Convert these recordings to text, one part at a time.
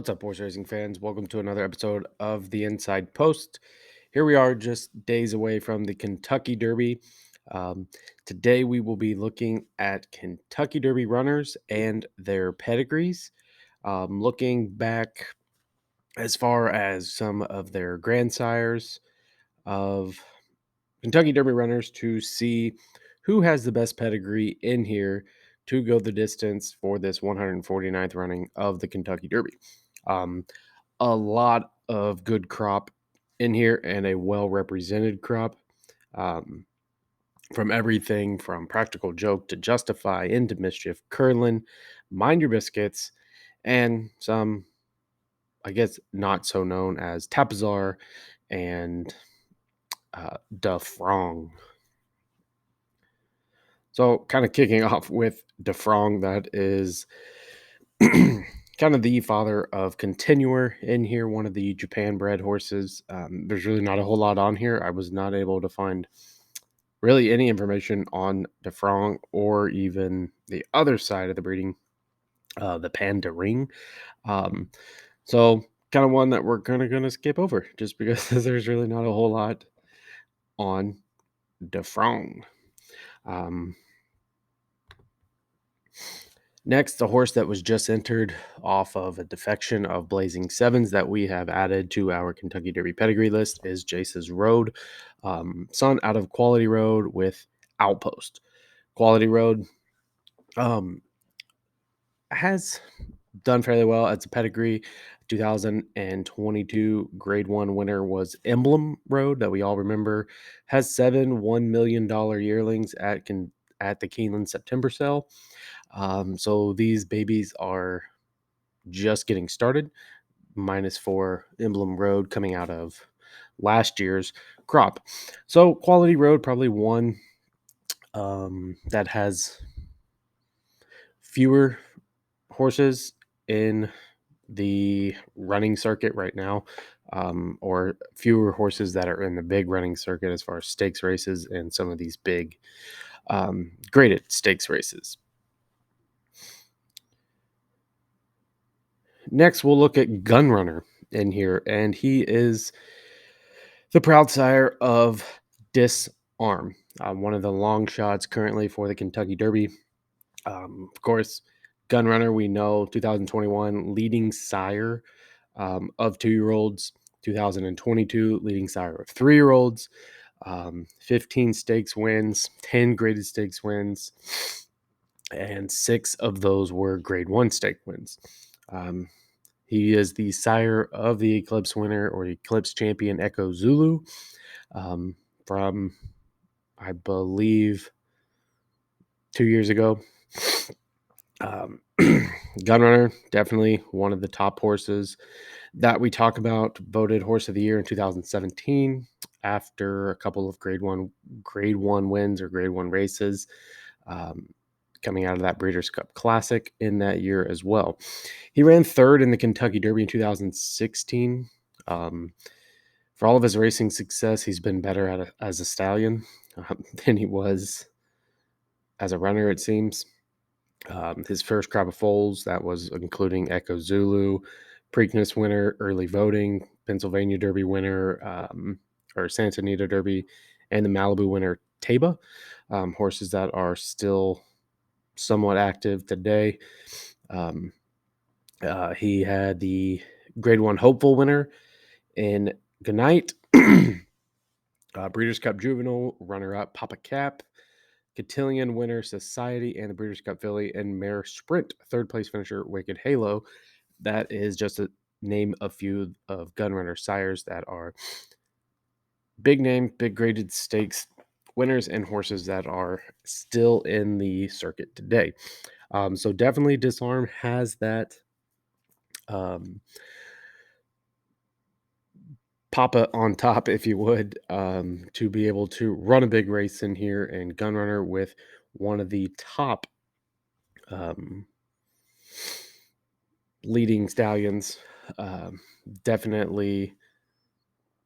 What's up, horse racing fans? Welcome to another episode of the Inside Post. Here we are, just days away from the Kentucky Derby. Um, Today, we will be looking at Kentucky Derby runners and their pedigrees, looking back as far as some of their grandsires of Kentucky Derby runners to see who has the best pedigree in here to go the distance for this 149th running of the Kentucky Derby. Um, a lot of good crop in here and a well represented crop, um, from everything from Practical Joke to Justify, Into Mischief, Curlin, Mind Your Biscuits, and some, I guess, not so known as Tapazar and Defrong. So, kind of kicking off with Defrong, that is kind of the father of Continuer in here, one of the Japan bred horses. There's really not a whole lot on here. I was not able to find really any information on Defrong or even the other side of the breeding, the Panda Ring. Um, so, kind of one that we're kind of going to skip over just because there's really not a whole lot on Defrong. Next, the horse that was just entered off of a defection of Blazing Sevens that we have added to our Kentucky Derby pedigree list is Jace's Road, son out of Quality Road with Outpost. Quality Road has done fairly well. It's a pedigree. 2022 Grade 1 winner was Emblem Road that we all remember. Has 7 $1 million yearlings at the Keeneland September sale. So these babies are just getting started, -4 Emblem Road coming out of last year's crop. So Quality Road, probably one that has fewer horses in the running circuit right now, or fewer horses that are in the big running circuit as far as stakes races and some of these big graded stakes races. Next, we'll look at Gunrunner in here, and he is the proud sire of Disarm, one of the long shots currently for the Kentucky Derby. Of course, Gunrunner, we know 2021 leading sire of 2-year-olds, 2022 leading sire of 3-year-olds, 15 stakes wins, 10 graded stakes wins, and 6 of those were grade 1 stake wins. He is the sire of the Eclipse winner or Eclipse champion Echo Zulu, from, I believe, 2 years ago. Gunrunner, definitely one of the top horses that we talk about, voted Horse of the Year in 2017 after a couple of grade one wins or grade 1 races, coming out of that Breeders' Cup Classic in that year as well. He ran third in the Kentucky Derby in 2016. For all of his racing success, he's been better as a stallion than he was as a runner, it seems. His first crop of foals, that was including Echo Zulu, Preakness winner, early voting, Pennsylvania Derby winner, or Santa Anita Derby, and the Malibu winner, Taba. Horses that are still somewhat active today. He had the Grade 1 hopeful winner in Goodnight, Breeders' Cup Juvenile runner-up Papa Cap, Cotillion winner Society, and the Breeders' Cup Filly and Mare Sprint third place finisher Wicked Halo. That is just to name a few of Gunrunner sires that are big name, big graded stakes winners and horses that are still in the circuit today. So definitely Disarm has that Papa on top, if you would, to be able to run a big race in here, and Gunrunner with one of the top leading stallions, definitely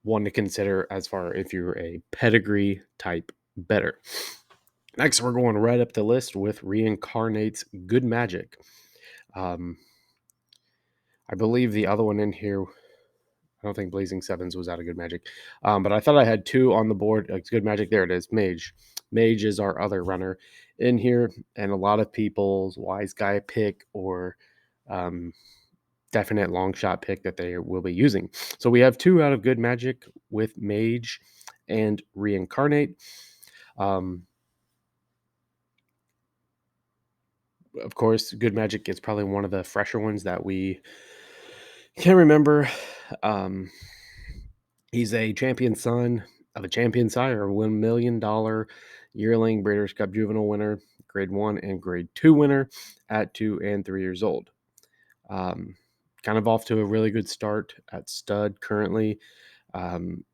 one to consider as far if you're a pedigree type better. Next, we're going right up the list with Reincarnate's Good Magic. I believe the other one in here, I don't think Blazing Sevens was out of Good Magic. But I thought I had two on the board. Like Good Magic, there it is. Mage. Mage is our other runner in here, and a lot of people's wise guy pick or um, definite long shot pick that they will be using. So we have two out of Good Magic with Mage and Reincarnate. Of course, Good Magic is probably one of the fresher ones that we can remember. Um, he's a champion son of a champion sire, a $1 million yearling Breeders' Cup Juvenile winner, grade 1 and grade 2 winner at 2 and 3 years old. Um, kind of off to a really good start at stud currently. Um,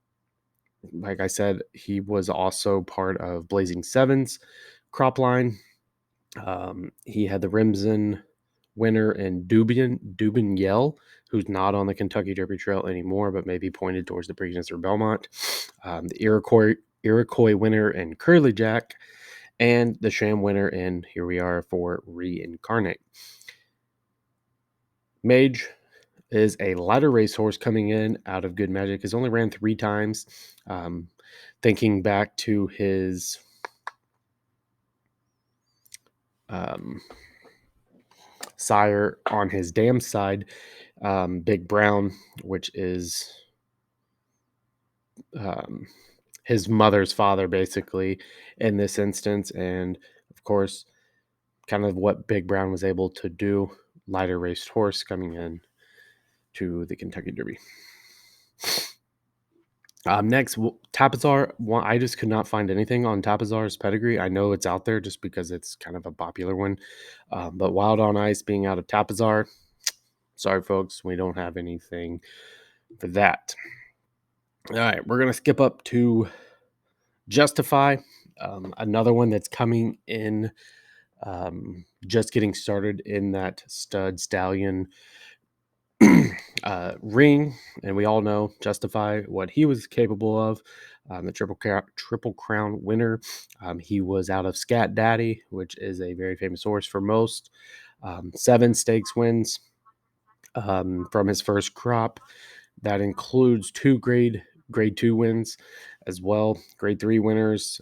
like I said, he was also part of Blazing Sevens crop line. He had the Remsen winner and Dubin Yell, who's not on the Kentucky Derby Trail anymore, but maybe pointed towards the Preakness or Belmont. The Iroquois winner and Curly Jack, and the Sham winner, and here we are for Reincarnate. Mage is a lighter racehorse coming in out of Good Magic. Has only ran 3 times. Thinking back to his sire on his dam side, Big Brown, which is his mother's father, basically, in this instance. And of course, kind of what Big Brown was able to do, lighter raced horse coming in to the Kentucky Derby. Next, Tapizar. I just could not find anything on Tapizar's pedigree. I know it's out there just because it's kind of a popular one. But Wild on Ice being out of Tapizar, sorry, folks, we don't have anything for that. All right, we're going to skip up to Justify, another one that's coming in, just getting started in that stud stallion ring, and we all know Justify what he was capable of. The triple crown winner. He was out of Scat Daddy, which is a very famous horse for most. 7 stakes wins from his first crop. That includes 2 grade 2 wins as well. Grade 3 winners.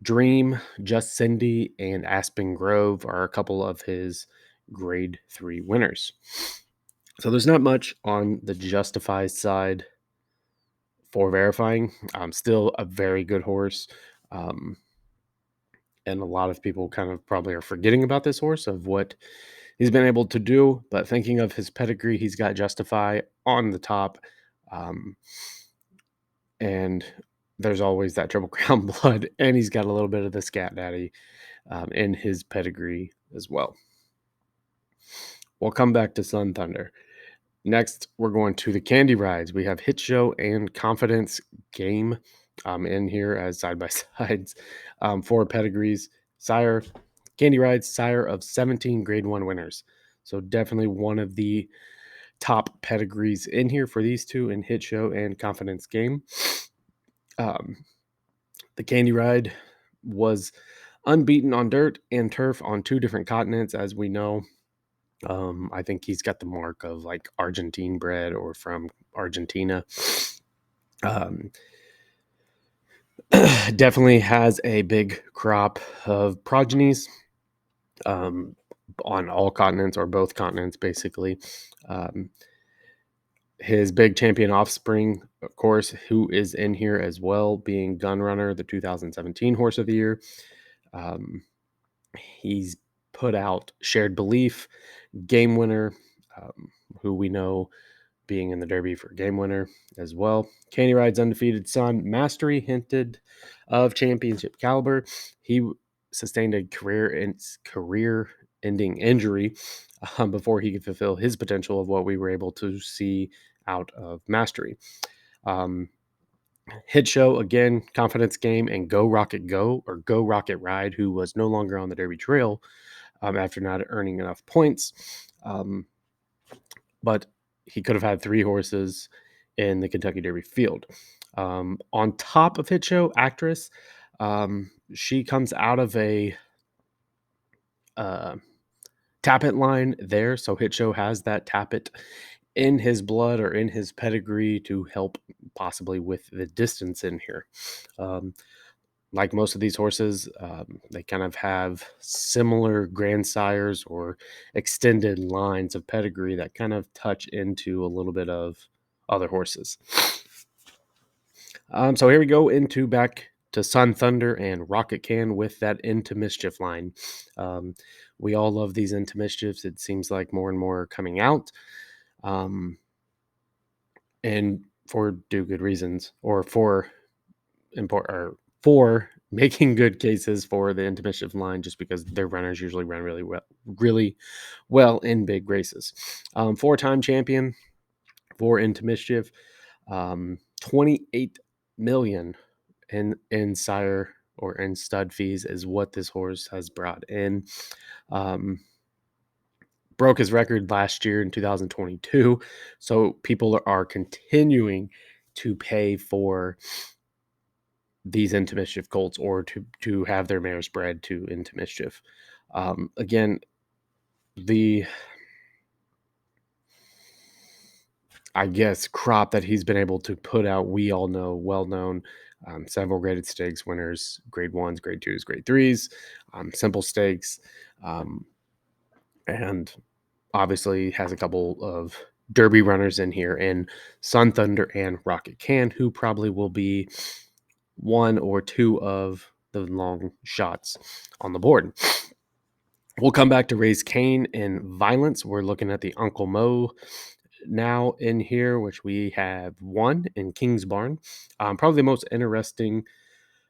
Dream, Just Cindy, and Aspen Grove are a couple of his grade 3 winners. So there's not much on the Justify side for verifying. Still a very good horse. And a lot of people kind of probably are forgetting about this horse of what he's been able to do. But thinking of his pedigree, he's got Justify on the top. And there's always that Triple Crown blood. And he's got a little bit of the Scat Daddy in his pedigree as well. We'll come back to Sun Thunder. Next, we're going to the Candy Rides. We have Hit Show and Confidence Game in here as side by sides for pedigrees. Sire, Candy Rides, sire of 17 grade 1 winners. So definitely one of the top pedigrees in here for these two in Hit Show and Confidence Game. The Candy Ride was unbeaten on dirt and turf on 2 different continents, as we know. I think he's got the mark of like Argentine bred or from Argentina. Definitely has a big crop of progenies on all continents or both continents, basically. His big champion offspring, of course, who is in here as well, being Gunrunner, the 2017 Horse of the Year. He's put out Shared Belief, Game Winner, who we know being in the Derby for Game Winner as well. Candy Ride's Undefeated Son, Mastery, hinted of championship caliber. He sustained a career-ending injury before he could fulfill his potential of what we were able to see out of Mastery. Hit Show, again, Confidence Game, and Go Rocket Go, or Go Rocket Ride, who was no longer on the Derby Trail after not earning enough points. But he could have had 3 horses in the Kentucky Derby field. On top of Hit Show, Actress, she comes out of a Tapit line there. So Hit Show has that Tapit in his blood or in his pedigree to help possibly with the distance in here. Um, like most of these horses, they kind of have similar grandsires or extended lines of pedigree that kind of touch into a little bit of other horses. So here we go into back to Sun Thunder and Rocket Can with that Into Mischief line. Um, we all love these Into Mischiefs. It seems like more and more are coming out. And for do good reasons or for for making good cases for the Into Mischief line, just because their runners usually run really well in big races. 4-time champion for Into Mischief, 28 million in sire or in stud fees is what this horse has brought in. Broke his record last year in 2022, so people are continuing to pay for these Into Mischief colts or to have their mares bred to Into Mischief. Again, the I guess crop that he's been able to put out, we all know, well known, several graded stakes winners, grade ones, grade twos, grade threes, simple stakes, and obviously has a couple of Derby runners in here in Sun Thunder and Rocket Can, who probably will be one or two of the long shots on the board. We'll come back to Raise Cain and Violence. We're looking at the Uncle Mo now in here, which we have one in King's Barn. Probably the most interesting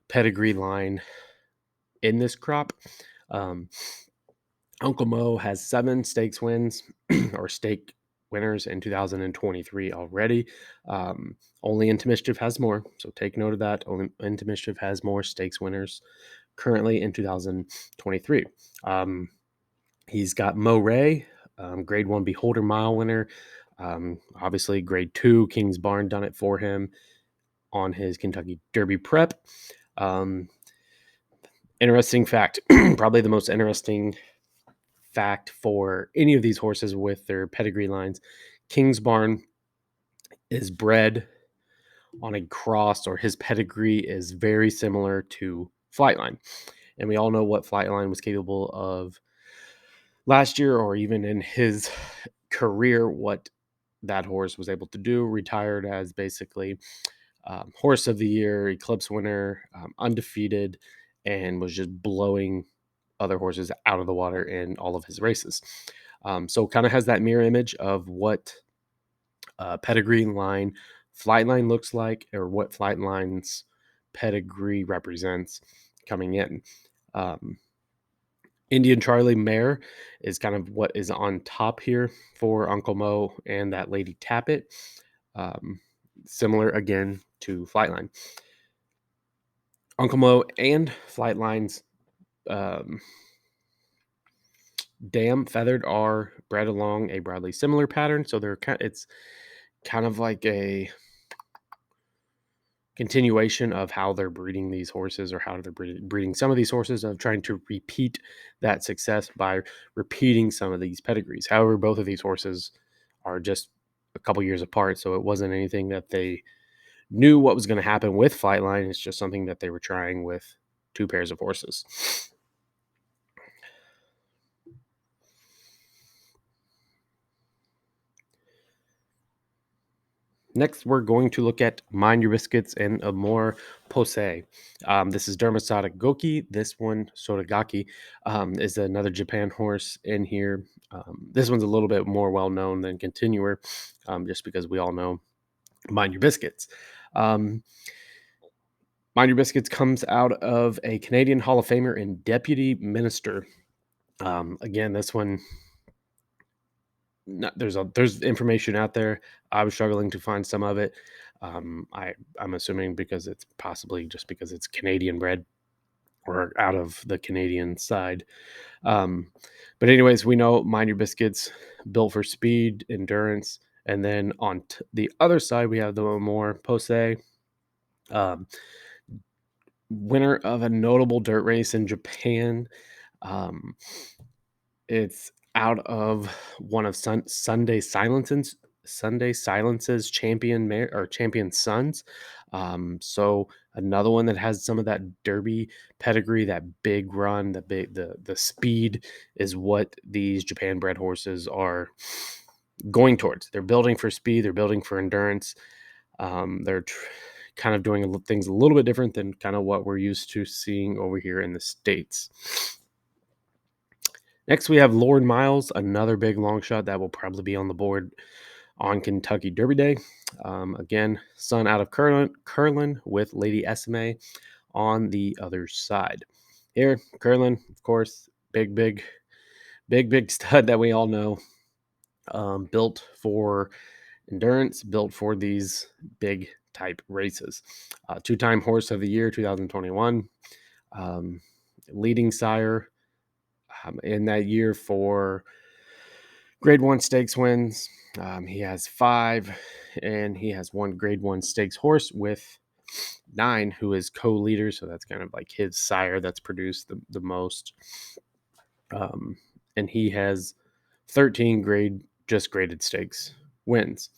pedigree line in this crop. Uncle Mo has 7 stakes wins or stake winners in 2023 already. Only Into Mischief has more, so take note of that. Only Into Mischief has more stakes winners currently in 2023. He's got Mo Ray, grade 1 Beholder Mile winner. Obviously, grade 2 King's Barn done it for him on his Kentucky Derby prep. Interesting fact, probably the most interesting fact for any of these horses with their pedigree lines. King's Barn is bred on a cross, or his pedigree is very similar to Flightline. And we all know what Flightline was capable of last year, or even in his career, what that horse was able to do. Retired as basically horse of the year, Eclipse winner, undefeated, and was just blowing other horses out of the water in all of his races. So kind of has that mirror image of what pedigree line Flightline looks like, or what Flightline's pedigree represents coming in. Indian Charlie Mare is kind of what is on top here for Uncle Mo and that Lady Tapit. Similar again to Flightline. Uncle Mo and Flightline's dam feathered are bred along a broadly similar pattern, so it's kind of like a continuation of how they're breeding these horses, or how they're breeding some of these horses, of trying to repeat that success by repeating some of these pedigrees. However, both of these horses are just a couple years apart, so it wasn't anything that they knew what was going to happen with Flightline. It's just something that they were trying with 2 pairs of horses. Next, we're going to look at Mind Your Biscuits and Amor Pose. This is Dermasata Goki. This one, Sotagaki, is another Japan horse in here. This one's a little bit more well-known than Continuer, just because we all know Mind Your Biscuits. Mind Your Biscuits comes out of a Canadian Hall of Famer and Deputy Minister. Again, this one, there's information out there. I was struggling to find some of it. I'm assuming because it's possibly just because it's Canadian bred or out of the Canadian side. But anyways, we know Mind Your Biscuits, built for speed, endurance, and then on the other side we have the more Pose, winner of a notable dirt race in Japan. It's out of one of Sunday Silence's champion sons. So another one that has some of that Derby pedigree, that big run, the speed is what these Japan bred horses are going towards. They're building for speed, they're building for endurance. They're kind of doing things a little bit different than kind of what we're used to seeing over here in the States. Next, we have Lord Miles, another big long shot that will probably be on the board on Kentucky Derby Day. Again, son out of Curlin with Lady SMA on the other side. Here, Curlin, of course, big stud that we all know. Built for endurance, built for these big type races. Two-time Horse of the Year, 2021. Um, Leading sire in that year for Grade 1 stakes wins. He has 5, and he has one Grade 1 stakes horse with 9, who is co-leader. So that's kind of like his sire that's produced the most. And he has 13 graded stakes wins.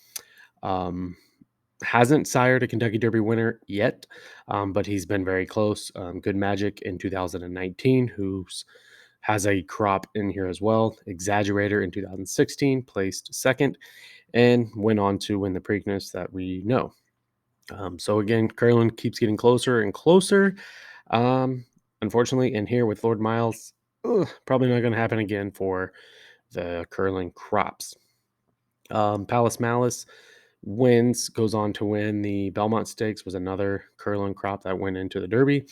Hasn't sired a Kentucky Derby winner yet, but he's been very close. Good Magic in 2019, who's has a crop in here as well. Exaggerator in 2016 placed second and went on to win the Preakness that we know. So again, Curlin keeps getting closer and closer. Unfortunately, in here with Lord Miles, probably not going to happen again for the Curlin crops. Palace Malice goes on to win the Belmont Stakes, was another Curlin crop that went into the Derby.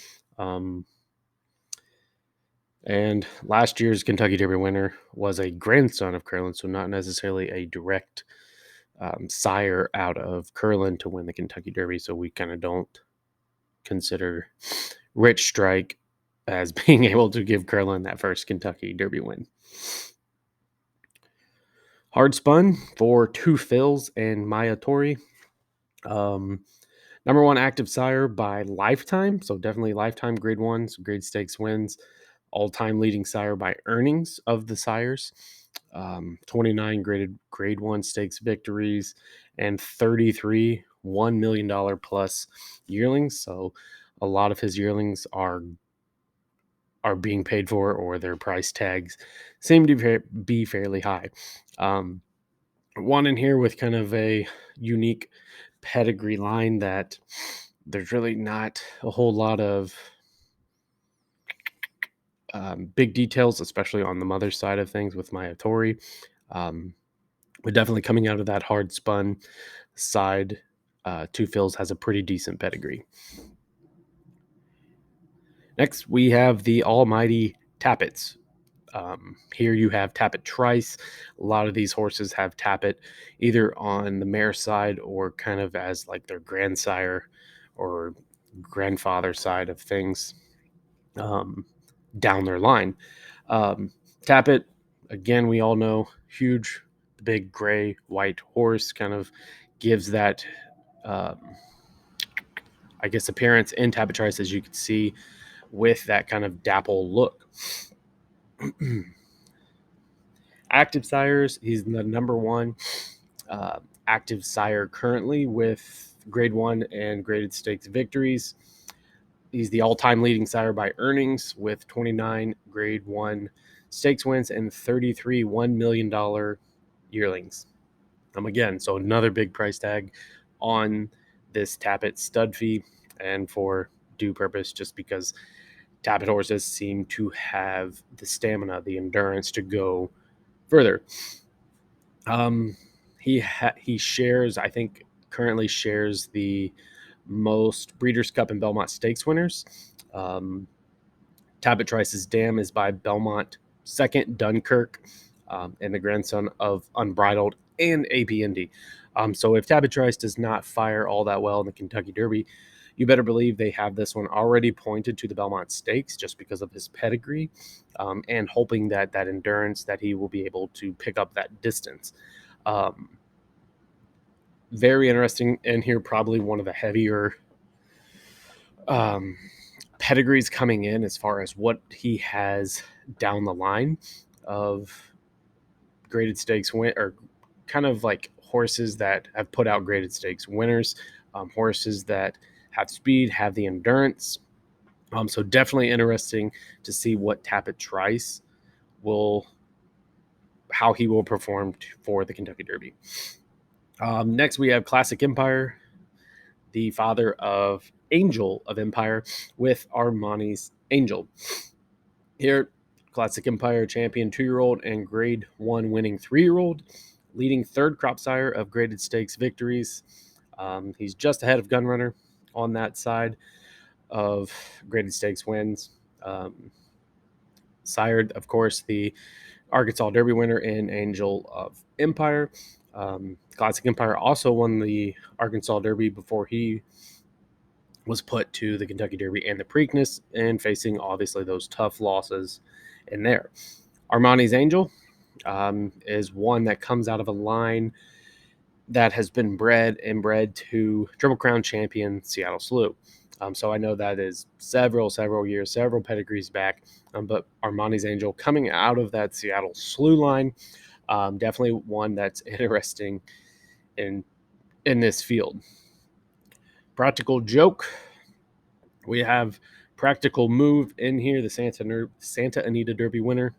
And last year's Kentucky Derby winner was a grandson of Curlin, so not necessarily a direct sire out of Curlin to win the Kentucky Derby. So we kind of don't consider Rich Strike as being able to give Curlin that first Kentucky Derby win. Hard Spun for Two Phils and Maya Tori. Number 1 active sire by lifetime, so definitely lifetime grade 1s, grade stakes wins. All-time leading sire by earnings of the sires. 29 grade 1 stakes victories and 33 $1 million plus yearlings. So a lot of his yearlings are being paid for, or their price tags seem to be fairly high. One in here with kind of a unique pedigree line that there's really not a whole lot of big details, especially on the mother's side of things with Maya Tori. But definitely coming out of that hard spun side, Two Phils has a pretty decent pedigree. Next, we have the almighty Tapits. Here you have Tapit Trice. A lot of these horses have Tapit either on the mare side or kind of as like their grandsire or grandfather side of things down their line. Tapit, again, we all know, huge, big gray white horse, kind of gives that, I guess, appearance in Tapit Trice, as you can see, with that kind of dapple look. Active sires, he's the number 1 active sire currently with grade 1 and graded stakes victories. He's the all-time leading sire by earnings with 29 grade 1 stakes wins and 33 $1 million yearlings. Again, so another big price tag on this Tapit stud fee, and for due purpose, just because Tapit horses seem to have the stamina, the endurance to go further. He shares, I think, currently shares the most Breeders' Cup and Belmont Stakes winners. Tapit Trice's dam is by Belmont second Dunkirk, and the grandson of Unbridled and APND. So if Tapit Trice does not fire all that well in the Kentucky Derby, you better believe they have this one already pointed to the Belmont Stakes just because of his pedigree, and hoping that endurance, that he will be able to pick up that distance. Very interesting in here, probably one of the heavier pedigrees coming in as far as what he has down the line of graded stakes win, or kind of like horses that have put out graded stakes winners, horses that have speed, have the endurance. So definitely interesting to see what Tapit tries will, how he will perform for the Kentucky Derby. Next, we have Classic Empire, the father of Angel of Empire, with Armani's Angel. Here, Classic Empire champion 2-year-old and grade 1 winning 3-year-old, leading third crop sire of graded stakes victories. He's just ahead of Gunrunner on that side of graded stakes wins. Sired, of course, the Arkansas Derby winner in Angel of Empire. Classic Empire also won the Arkansas Derby before he was put to the Kentucky Derby and the Preakness, and facing obviously those tough losses in there. Armani's Angel is one that comes out of a line that has been bred to Triple Crown champion Seattle Slew. So I know that is several years, several pedigrees back. But Armani's Angel coming out of that Seattle Slew line, definitely one that's interesting in this field. Practical Joke. We have Practical Move in here, the Santa Anita Derby winner.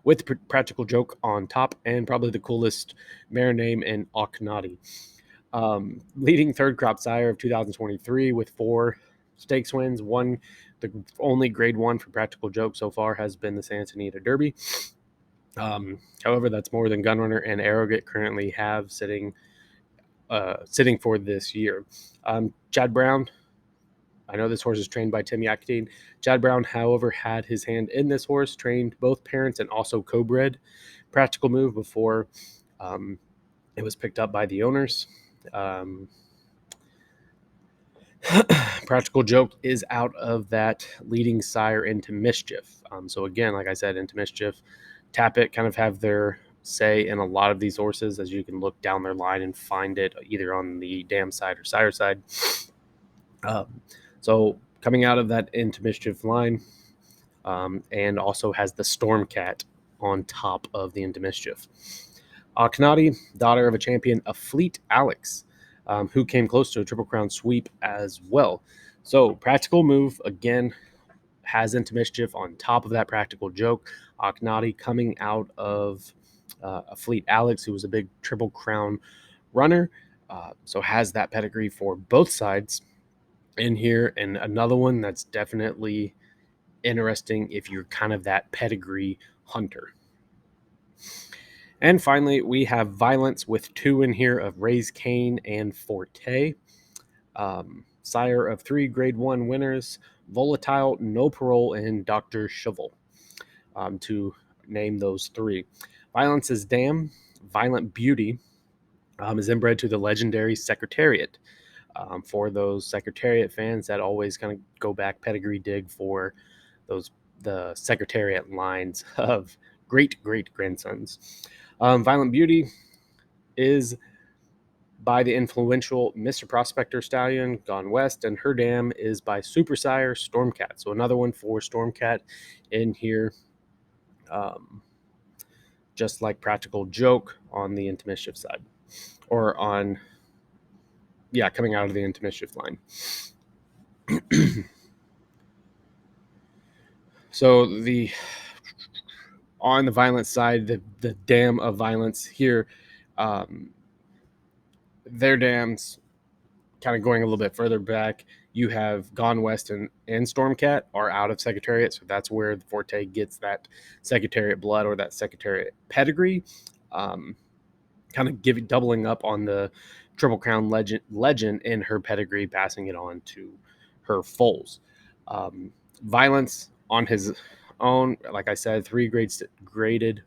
With Practical Joke on top, and probably the coolest mare name in Aknati. Leading third crop sire of 2023 with 4 stakes wins. One, the only grade 1 for Practical Joke so far has been the Santa Anita Derby. However, that's more than Gunrunner and Arrogate currently have sitting for this year. Chad Brown, I know this horse is trained by Tim Yakatine. Chad Brown, however, had his hand in this horse, trained both parents and also co-bred Practical Move before it was picked up by the owners. Practical Joke is out of that leading sire Into Mischief. So again, like I said, Into Mischief, Tapit kind of have their say in a lot of these horses, as you can look down their line and find it either on the dam side or sire side. So coming out of that Into Mischief line, and also has the Stormcat on top of the Into Mischief. Aknati, daughter of a champion, a Fleet Alex, who came close to a Triple Crown sweep as well. So Practical Move, again, has Into Mischief on top of that Practical Joke. Aknati coming out of a Fleet Alex, who was a big Triple Crown runner, so has that pedigree for both sides in here. And another one that's definitely interesting if you're kind of that pedigree hunter. And finally, we have Violence with 2 in here of Raise Cain and Forte. Sire of 3 grade 1 winners, Volatile, No Parole, and Dr. Shovel, to name those 3. Violence is Dam. Violent Beauty is inbred to the legendary Secretariat. For those Secretariat fans that always kind of go back pedigree dig for the Secretariat lines of great grandsons. Violent Beauty is by the influential Mr. Prospector Stallion Gone West, and her dam is by Super Sire Stormcat. So another one for Stormcat in here, just like Practical Joke on the Into Mischief side, or on, coming out of the Into Mischief line. So on the Violence side, the dam of Violence here, their dams kind of going a little bit further back. You have Gone West and Stormcat are out of Secretariat, so that's where the Forte gets that Secretariat blood or that Secretariat pedigree. Kind of doubling up on the Triple Crown legend in her pedigree, passing it on to her foals. Violence on his own, like I said, 3 graded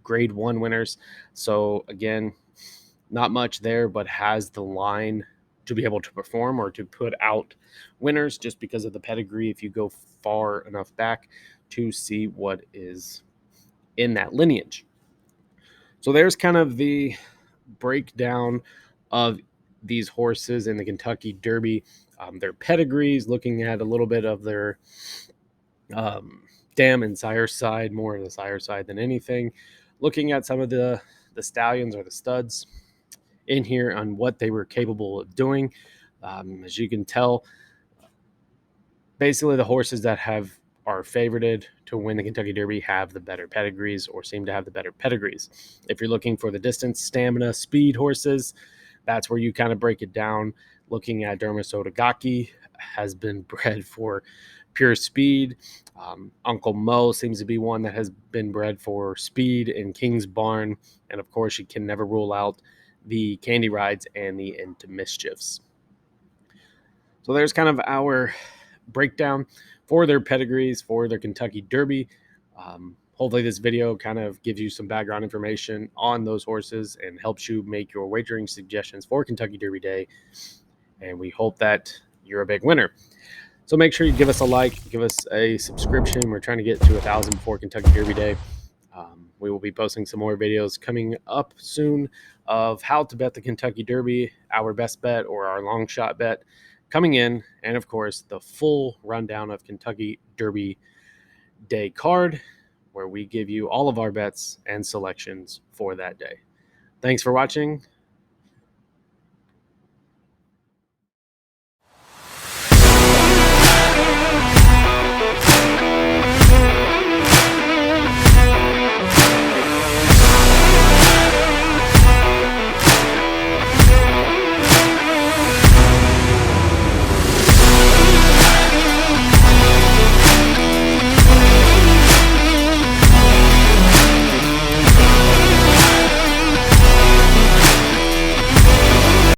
grade 1 winners. So again, not much there, but has the line to be able to perform or to put out winners just because of the pedigree if you go far enough back to see what is in that lineage. So there's kind of the breakdown of these horses in the Kentucky Derby, their pedigrees, looking at a little bit of their dam and sire side, more of the sire side than anything. Looking at some of the stallions or the studs in here on what they were capable of doing. As you can tell, basically the horses that are favorited to win the Kentucky Derby have the better pedigrees or seem to have the better pedigrees. If you're looking for the distance, stamina, speed horses, that's where you kind of break it down. Looking at Dermis Otagaki has been bred for pure speed. Uncle Mo seems to be one that has been bred for speed in King's Barn. And of course, you can never rule out the Candy Rides and the Into Mischiefs. So there's kind of our breakdown for their pedigrees for their Kentucky Derby. Hopefully this video kind of gives you some background information on those horses and helps you make your wagering suggestions for Kentucky Derby Day. And we hope that you're a big winner. So make sure you give us a like, give us a subscription. We're trying to get to 1,000 before Kentucky Derby Day. We will be posting some more videos coming up soon of how to bet the Kentucky Derby, our best bet or our long shot bet coming in, and of course the full rundown of Kentucky Derby Day card, where we give you all of our bets and selections for that day. Thanks for watching.